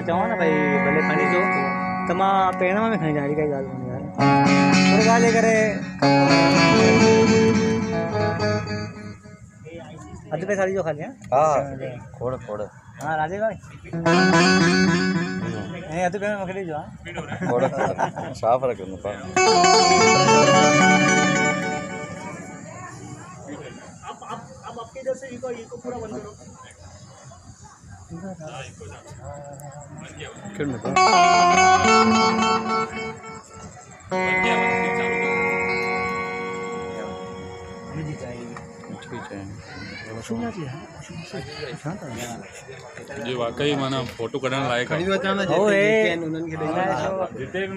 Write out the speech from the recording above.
चवां न भई भले खणी अचो त मां पहिरियों में खणी अचां, अहिड़ी काई ॻाल्हि कोन्हे यार। पर ॻाल्हि जे करे अधु पैसा ॾिजो ख़ाली। हाँ खोड़ खोड़ हाँ राजेश भाई ऐं अधु पैसा मूंखे ॾिजो। खोड़ साफ़ रखंदो पा। आप आपके इधर से इको पूरा बंद करो। जी वाकई माना फोटो कढण लायक जिते भी